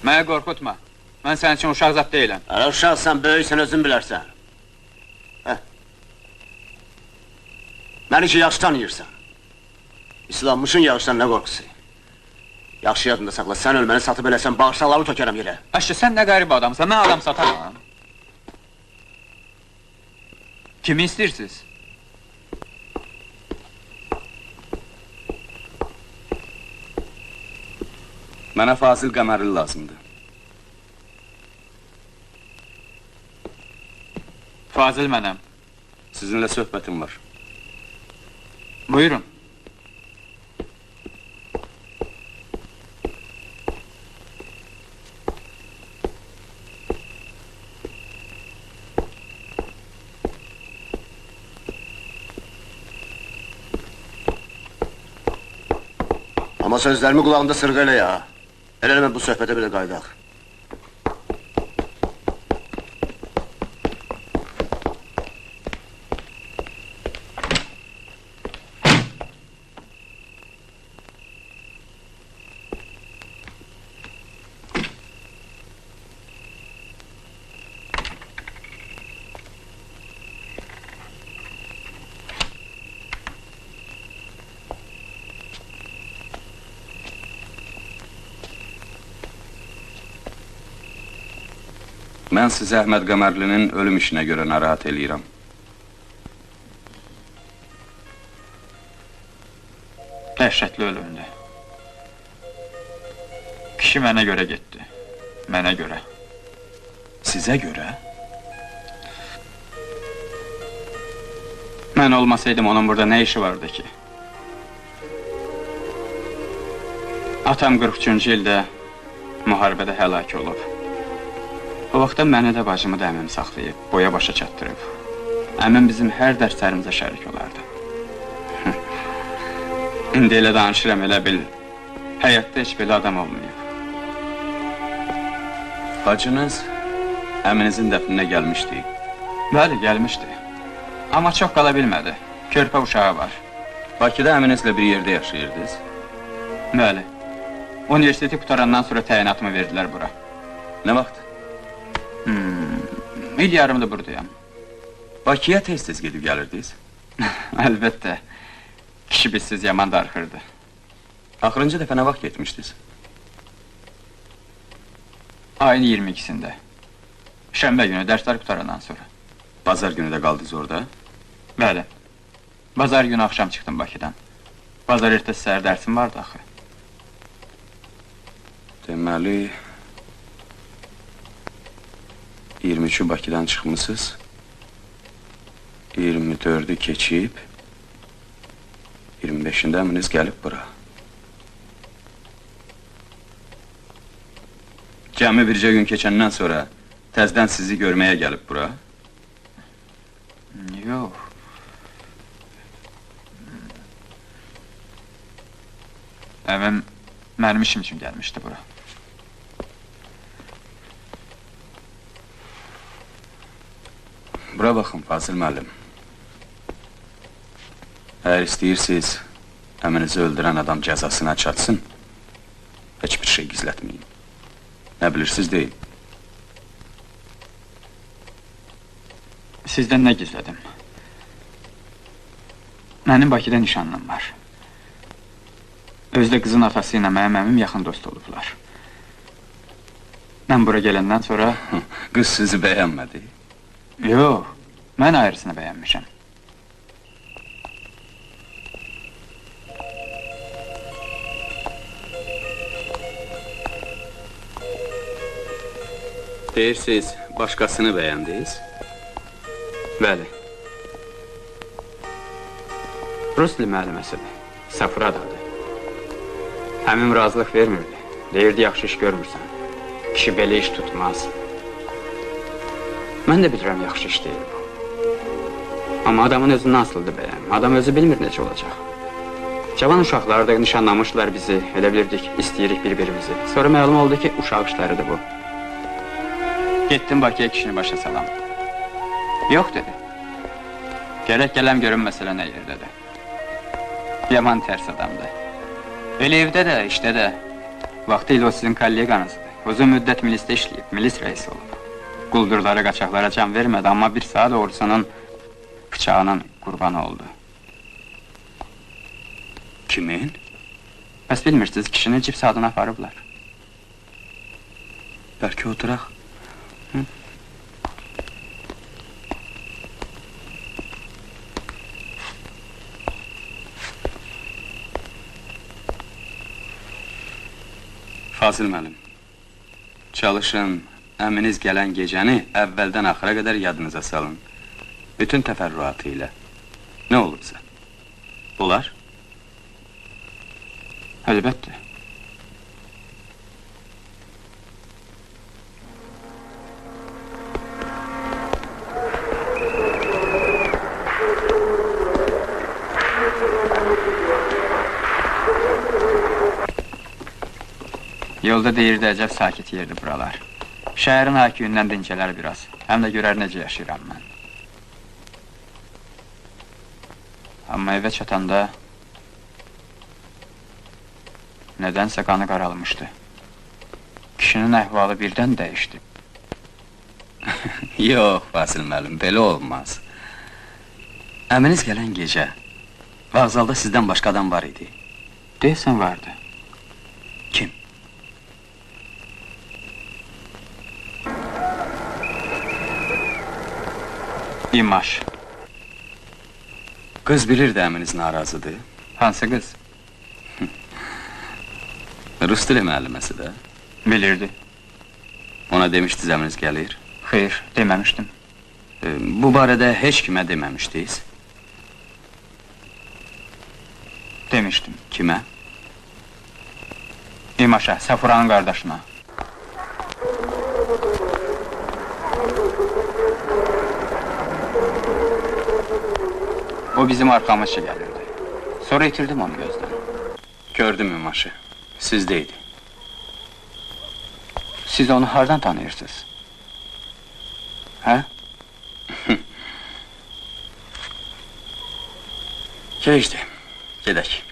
Məni qorxutma. Mən sənin üçün uşaq zat deyiləm. Hələ uşaqsan, böyüksən, özün bilərsən. Məni ki, yaxşı tanıyırsan. İslammışın yağışdan nə qorxusu? Yaxşı yadında saxla, sən ölməni satıb eləsən, bağırsaqlarını tökərəm yerə. Aşı, sən nə qəribə adamsan, mən adam satarım. Kimi istəyirsiniz? Mənə Fazil Qəmərli lazımdır. Fazil mənəm. Sizinlə söhbətim var. Buyurun. Amma sözlərimi qulağında sırğa elə ya. Elə eləmə bu söhbətə belə qaydaq. Mən sizi Əhməd Qəmərlinin ölüm işinə görə narahat eləyirəm. Dəhşətli ölümdür. Kişi mənə görə getdi. Mənə görə. Sizə görə? Mən olmasaydım onun burada nə işi vardı ki? Atam 43-cü ildə müharibədə həlak olub. O vaxtda məni də, bacımı da əmim saxlayıb, boya başa çatdırıb. Əmim bizim hər dərslərimizə şərik olardı. İndi elə danışıram, elə bil, həyatda heç belə adam olmayıb. Bacınız əminizin dəfninə gəlmişdi. Bəli, gəlmişdi. Amma çox qala bilmədi. Körpə uşağı var. Bakıda əminizlə bir yerdə yaşayırdınız. Bəli. Universiteti qutarandan sonra təyinatımı verdilər bura. Nə vaxt? İl yarımda buradayam. Bakıya tez-tez gedib gəlirdiniz. Əlbəttə. Kişi bizsiz yaman darxırdı. Axırıncı dəfə nə vaxt getmişdiniz? Ayın 22-sində. Şənbə günü dərslər qutarandan sonra. Bazar günü də qaldınız orada? Bəli. Bazar günü axşam çıxdım Bakıdan. Bazar ertəsi səhər dərsim vardı axı. Deməli... 23-ü Bakıdan çıxmışsınız, 24-ü keçib, 25-ində əminiz gəlib bura. Cəmi bircə gün keçəndən sonra təzdən sizi görməyə gəlib bura. Yox. Əmim mənim işim üçün gəlmişdi bura. Bura baxın, Fazil müəllim. Əgər istəyirsiniz, əminizi öldürən adam cəzasına çatsın, heç bir şey gizlətməyin. Nə bilirsiniz, deyin. Sizdən nə gizlədim? Mənim Bakıda nişanlım var. Özdə qızın atası ilə mənim əmim yaxın dost olublar. Mən bura gələndən sonra... Qız sizi bəyənmədi. Yox, mən ayrısını bəyənmişəm. Deyirsiniz, başqasını bəyəndiniz? Bəli. Rus dili müəlliməsidir, Safuradadır. Əmim razılıq vermirdi, deyirdi, yaxşı iş görmürsən. Kişi belə iş tutmaz. Mən də bilirəm, yaxşı iş deyil bu. Amma adamın özü nasıldır bəyəm, adam özü bilmir necə olacaq. Cavan uşaqları da nişanlamışlar bizi, elə bilirdik, istəyirik bir-birimizi. Sonra məlum oldu ki, uşaq işləridir bu. Getdim Bakıya kişini başa salam. Yox dedi. Gərək gələm görüm məsələ nə yerdədir. Yaman tərs adamdır. Elə evdə də, işdə də. Vaxtı ilə o sizin kolleganızdır. Uzun müddət milisdə işləyib, milis reisi olub. Quldurlara, qaçaqlara can vermədi, amma bir saat doğrusunun bıçağının qurbanı oldu. Kimin? Bəs bilmirsiniz, kişini cip saatına aparıblar. Bəlkə oturaq. Fazıl müəllim, çalışın, əminiz gələn gecəni əvvəldən axıra qədər yadınıza salın. Bütün təfərrüatı ilə. Nə olursa. Olar? Əlbəttə. Yolda deyirdi, əcəb sakit yerdi buralar. Şəhərin hakimindən dincələr biraz. Həm də görər necə yaşayıram mən. Amma evə çatanda nədənsə qanı qaralmışdı. Kişinin əhvalı birdən dəyişdi. Yox, Fazıl müəllim, belə olmaz. Əminiz gələn gecə vağzalda sizdən başqa adam var idi. Deyəsən vardı. Kim? İmaş. Qız bilirdi əminiz narazıdır. Hansı qız? Rus dili müəlliməsi də. Bilirdi. Ona demişdiniz əminiz gəlir. Xeyr, deməmişdim. Bu barədə heç kimə deməmişdiniz. Demişdim. Kimə? İmaşa, Səfuranın qardaşına. O bizim arkamızca gəlirdi. Sonra itirdim onu gözdən. Gördüm İmaşı. Sizdeydi. Siz onu hardan tanıyırsınız? Hə? Keçdi. Gedək.